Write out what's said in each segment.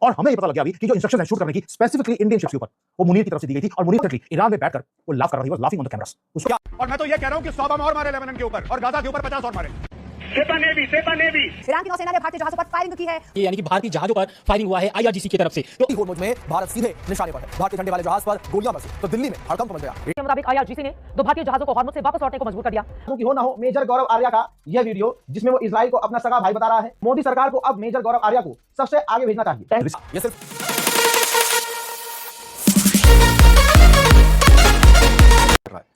और हमें ये पता लग गया अभी कि जो इंस्ट्रक्शन है शूट करने की स्पेसिफिकली इंडियन शिप्स के ऊपर, वो मुनीर की तरफ से दी गई थी और मुनीर ईरान में बैठकर वो लाफ कर रही थी, लाफिंग ऑन द कैमरास। और मैं तो ये कह रहा हूं कि 100 बम और मारे लेबनान के ऊपर और गाजा के ऊपर 50 और मारे। ईरान की नौसेना ने भारतीय जहाजों पर फायरिंग की है। यानी कि भारतीय जहाजों पर फायरिंग हुआ है आईआरजीसी की तरफ से। होर्मुज में भारत सीधे निशाने पर है। भारतीय झंडे वाले जहाज पर गोलियां बरसी तो दिल्ली में हड़कंप मच गया। के मुताबिक आईआरजीसी ने 2 भारतीय जहाजों को हॉर्मुज से वापस लौटने को मजबूर कर दिया। क्योंकि हो ना हो मेजर गौरव आर्या का यह वीडियो जिसमें वो इजराइल को अपना सगा भाई बता रहा है। मोदी सरकार को अब मेजर गौरव आर्या को सबसे आगे भेजना चाहिए। ये सिर्फ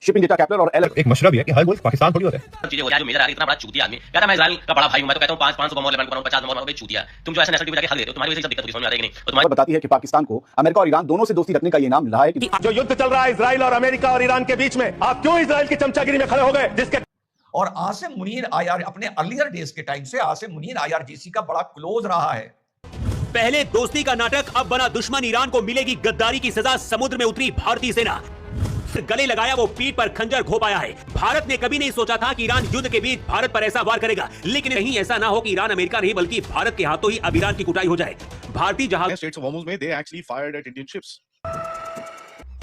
शिपिंग डेटा कैप्टन और एक मशरा भी है कि हर मुल्क पाकिस्तान थोड़ी होता है। चीजें हो रहा जो मेजर आ रही इतना बड़ा चूतिया आदमी कहता मैं इजराइल का बड़ा भाई हूं, मैं तो कहता हूं 500 बम और लेबनान को 50 बम और चूतिया। तुम जो ऐसे नेशनल टीवी जाके हक देते हो, तुम्हारी वजह से सब दिक्कत होती है, समझ में आ रही है कि नहीं? तो तुम्हारी बताती है कि पाकिस्तान को अमेरिका और ईरान दोनों से दोस्ती रखने का ये नाम मिला है कि जो युद्ध चल रहा है इजराइल और अमेरिका और ईरान के बीच में, आप क्यों इजराइल की चमचागिरी में खड़े हो गए? जिसके और आसिम मुनीर आईआर अपने अर्लियर डेज के टाइम से आसिम मुनीर आईआरजीसी का बड़ा क्लोज रहा है। पहले दोस्ती का नाटक, अब बना दुश्मन। ईरान को मिलेगी गद्दारी की सजा। समुद्र में उतरी भारतीय सेना, फिर गले लगाया वो पीठ पर खंजर घोप आया है। भारत ने कभी नहीं सोचा था कि ईरान युद्ध के बीच भारत पर ऐसा वार करेगा, लेकिन नहीं, ऐसा ना हो कि ईरान अमेरिका नहीं बल्कि भारत के हाथों ही अब ईरान की कुटाई हो जाए। भारतीय जहाज स्ट्रेट्स ऑफ हॉर्मुज में they actually fired at Indian ships.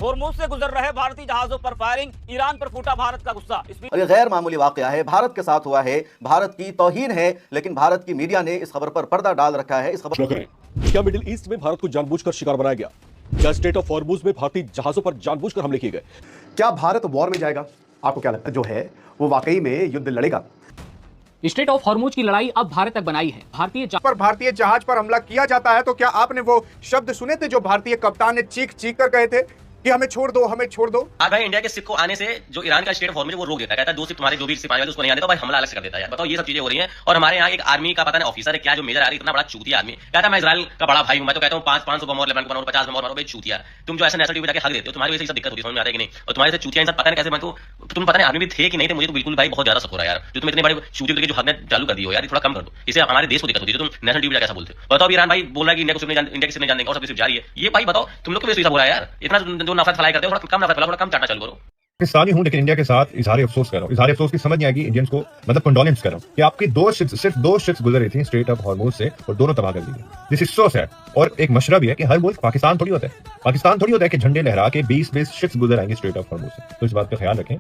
Hormuz से गुजर रहे भारतीय जहाजों पर फायरिंग, ईरान पर फूटा भारत का गुस्सा। और ये गैर मामूली वाकया है, भारत के साथ हुआ है, भारत की तौहीन है, लेकिन भारत की मीडिया ने इस खबर पर पर्दा डाल रखा है। इस खबर क्या मिडिल ईस्ट में भारत को जानबूझकर शिकार बनाया गया? क्या स्ट्रेट ऑफ हॉर्मुज में भारतीय जहाजों पर जानबूझकर हमले किए गए? क्या भारत वॉर में जाएगा? आपको क्या लगता है जो है वो वाकई में युद्ध लड़ेगा? स्ट्रेट ऑफ हॉर्मुज की लड़ाई अब भारत तक बनाई है। भारतीय जहाज पर हमला किया जाता है तो क्या आपने वो शब्द सुने थे जो भारतीय कप्तान ने चीख चीख कर कहे थे कि हमें छोड़ दो, हमें छोड़ दो? आज भाई इंडिया के सिप को आने से जो ईरान का स्टेट ऑफ हॉर्मुज वो रोक देता है, कहता है 2 सिप तुम्हारे जो भी सिप आने वाले उसको नहीं आने दो भाई, हमला अलग से कर देता है यार। बताओ ये सब चीजें हो रही हैं। और हमारे यहाँ एक आर्मी का पता नहीं ऑफिसर है क्या, जो मेजर आ रही इतना बड़ा चूतिया आदमी कहता है मैं इजराइल का बड़ा भाई हूं, मैं तो कहता हूं 500 बम और लेबनान को 50 बम और चूतिया। तुम जो ऐसे नेशनल टीवी जाके हक देते हो, तुम्हारी वजह से सब दिक्कत होती है, समझ में आ रहा है कि नहीं? और तुम्हारे से चूतिया इंसान पता नहीं कैसे, मैं तो तुम पता नहीं आर्मी में थे कि नहीं थे, मुझे तो बिल्कुल भाई बहुत ज्यादा शक हो रहा है यार, जो तुम इतने बड़े चूतिया करके जो हकने चालू कर दी हो यार, थोड़ा कम कर दो। इससे हमारे देश को दिक्कत होती है। तुम नेशनल टीवी जाके ऐसा बोलते हो। बताओ ईरान भाई बोल रहा है कि इंडिया को सिर्फ इंडिया के सिर्फ जाने और सब सिर्फ जा रही है। ये भाई बताओ तुम लोग को भी ऐसा बोला है यार, इतना जो नफरत फैलाई करते हो, थोड़ा कम नफरत फैलाओ, थोड़ा कम चाटना चालू करो। पाकिस्तानी हूं लेकिन इंडिया के साथ इजहार अफसोस कर रहा हूं। इजहार अफसोस की समझ नहीं आएगी इंडियंस को, मतलब कंडोलेंस कर रहा हूं कि आपकी सिर्फ दो शिप्स गुजर रही थी स्ट्रेट ऑफ हॉर्मुज से और दोनों तबाह कर दी गई। This is so sad. और एक मशरा भी है कि हर मुल्क पाकिस्तान थोड़ी होता है। पाकिस्तान थोड़ी होता है कि झंडे लहरा के 20 शिप्स गुजर आएंगे स्ट्रेट ऑफ हॉर्मुज से। तो इस बात का ख्याल रखें,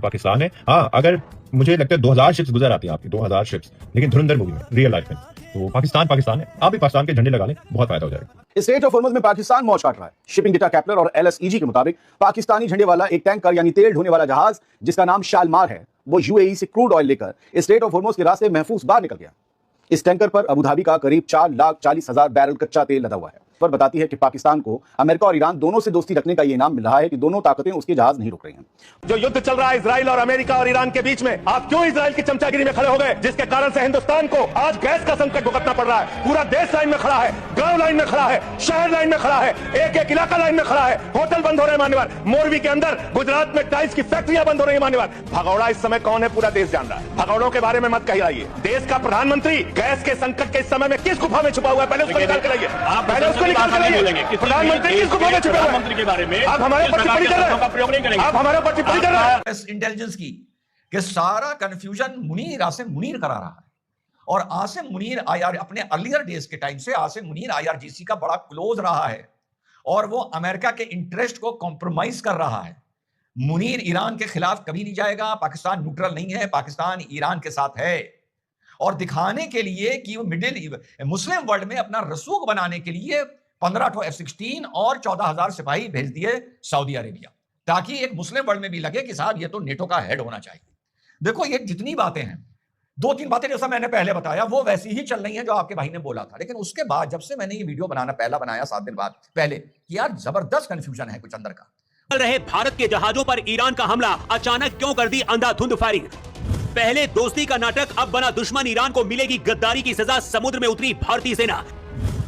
पाकिस्तान है। हाँ, अगर मुझे लगता है 2000 शिप्स गुजर आती है आपकी, 2000 शिप्स, लेकिन धुरंधर मूवी में, रियल लाइफ में तो पाकिस्तान है। आप भी पाकिस्तान के झंडे लगा लें, बहुत फायदा हो जाएगा। स्ट्रेट ऑफ हॉर्मुज में पाकिस्तान मौज काट रहा है। शिपिंग डेटा कैप्टन और LSEG के मुताबिक पाकिस्तानी झंडे वाला एक टैंकर यानी तेल ढोने वाला जहाज जिसका नाम शालमार है, वो UAE से क्रूड ऑयल लेकर स्ट्रेट ऑफ हॉर्मुज के रास्ते महफूज बाहर निकल गया। इस टैंकर पर अबुधाबी का करीब 4,40,000 बैरल कच्चा तेल लदा हुआ है। पर बताती है कि पाकिस्तान को अमेरिका और ईरान दोनों से दोस्ती रखने का ये नाम मिल रहा है कि दोनों ताकतें उसके जहाज नहीं रोक रही हैं। जो युद्ध चल रहा है इजराइल और अमेरिका और ईरान के बीच में, आप क्यों इजराइल की चमचागिरी में खड़े हो गए? जिसके कारण से हिंदुस्तान को आज गैस का संकट भुगतना पड़ रहा है। पूरा देश लाइन में खड़ा है, गांव लाइन में खड़ा है, शहर लाइन में खड़ा है, एक इलाका लाइन में खड़ा है। होटल बंद हो रहे हैं मान्यवर। मोरवी के अंदर गुजरात में टाइल्स की फैक्ट्रियां बंद हो रही है मान्यवर। भगौड़ा इस समय कौन है पूरा देश जान रहा है। भगौड़ों के बारे में मत कहिए। देश का प्रधानमंत्री गैस के संकट के इस समय में किस गुफा में छुपा हुआ है? पहले उसको निकाल के लाइए, पहले उसको निकाल के लाइए। प्रधानमंत्री किस गुफा में छुपा हुआ है? मंत्री के बारे में आप हमारे ऊपर टिप्पणी कर रहे हैं, आप हमारे ऊपर टिप्पणी कर रहे हैं। इंटेलिजेंस की कि सारा कंफ्यूजन मुनीर आसिम मुनीर करा रहा है। और आसिम मुनीर अपने अर्लियर डेज के टाइम से आसिम मुनीर IRGC का बड़ा क्लोज रहा है और वो अमेरिका के इंटरेस्ट को कॉम्प्रोमाइज कर रहा है। मुनीर ईरान के खिलाफ कभी नहीं जाएगा। पाकिस्तान न्यूट्रल नहीं है, पाकिस्तान ईरान के साथ है। और दिखाने के लिए कि वो मिडिल मुस्लिम वर्ल्ड में अपना रसूख बनाने के लिए 15 F-16 और 14,000 सिपाही भेज दिए सऊदी अरेबिया, ताकि एक मुस्लिम वर्ल्ड में भी लगे कि साहब ये तो नेटो का हेड होना चाहिए। देखो ये जितनी बातें हैं, 2-3 बातें जैसा मैंने पहले बताया वो वैसी ही चल रही हैं जो आपके भाई ने बोला था। लेकिन उसके बाद जब से मैंने ये वीडियो पहला बनाया 7 दिन बाद पहले, कि यार जबरदस्त कंफ्यूजन है कुछ अंदर का। चल रहे भारत के जहाजों पर ईरान का हमला, अचानक क्यों कर दी अंधाधुंध फायरिंग? पहले दोस्ती का नाटक, अब बना दुश्मन। ईरान को मिलेगी गद्दारी की सजा। समुद्र में उतरी भारतीय सेना,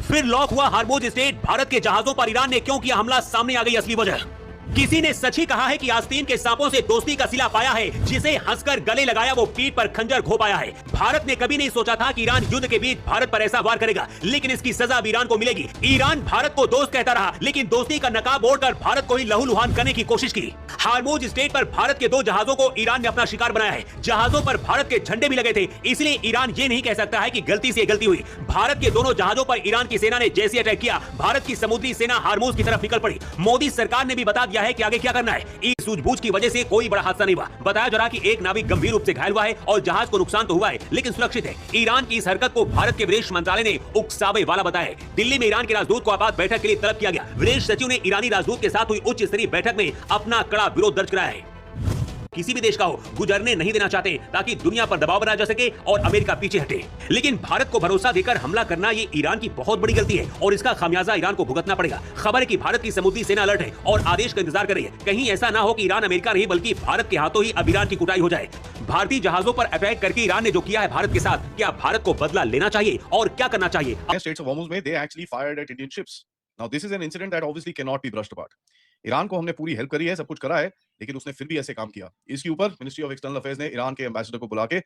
फिर लॉक हुआ हॉर्मुज स्ट्रेट। भारत के जहाजों पर ईरान ने क्यों किया हमला, सामने आ गई असली वजह। किसी ने सच ही कहा है कि आस्तीन के सांपों से दोस्ती का सिला पाया है, जिसे हंसकर गले लगाया वो पीठ पर खंजर घोप आया है। भारत ने कभी नहीं सोचा था कि ईरान युद्ध के बीच भारत पर ऐसा वार करेगा, लेकिन इसकी सजा अब ईरान को मिलेगी। ईरान भारत को दोस्त कहता रहा, लेकिन दोस्ती का नकाब ओढ़कर भारत को ही लहूलुहान करने की कोशिश की। हार्मोज स्ट्रेट पर भारत के 2 जहाजों को ईरान ने अपना शिकार बनाया है। जहाजों पर भारत के झंडे भी लगे थे, इसलिए ईरान ये नहीं कह सकता है कि गलती से गलती हुई। भारत के दोनों जहाजों पर ईरान की सेना ने जैसे अटैक किया, भारत की समुद्री सेना हार्मोज की तरफ निकल पड़ी। मोदी सरकार ने भी बता दिया है कि आगे क्या करना है। इस सूझबूझ की वजह से कोई बड़ा हादसा नहीं हुआ। बताया जा रहा कि एक नाविक गंभीर रूप से घायल हुआ है और जहाज को नुकसान तो हुआ है, लेकिन सुरक्षित है। ईरान की इस हरकत को भारत के विदेश मंत्रालय ने उकसावे वाला बताया है। दिल्ली में ईरान के राजदूत को आपात बैठक के लिए तलब किया गया। विदेश सचिव ने ईरानी राजदूत के साथ हुई उच्च स्तरीय बैठक में अपना कड़ा विरोध दर्ज कराया है। किसी भी देश का हो, गुजरने नहीं देना चाहते ताकि दुनिया पर दबाव बनाया जा सके और अमेरिका पीछे हटे। लेकिन भारत को भरोसा देकर हमला करना ये ईरान की बहुत बड़ी गलती है और इसका खामियाजा ईरान को भुगतना पड़ेगा। खबर है कि भारत की समुद्री सेना अलर्ट है और आदेश का इंतजार कर रही है। कहीं ऐसा ना हो कि ईरान अमेरिका नहीं बल्कि भारत के हाथों ही अब ईरान की कुटाई हो जाए। भारतीय जहाजों पर अटैक करके ईरान ने जो किया है भारत के साथ, क्या भारत को बदला लेना चाहिए और क्या करना चाहिए? Straits of Hormuz में they actually fired at Indian ships. Now this is an incident that obviously cannot be brushed apart. Iran को हमने पूरी हेल्प करी है, सब कुछ करा है, लेकिन उसने फिर भी ऐसे काम किया। इसके ऊपर मिनिस्ट्री ऑफ एक्सटर्नल अफेयर्स ने ईरान के एम्बेसडर को बुला के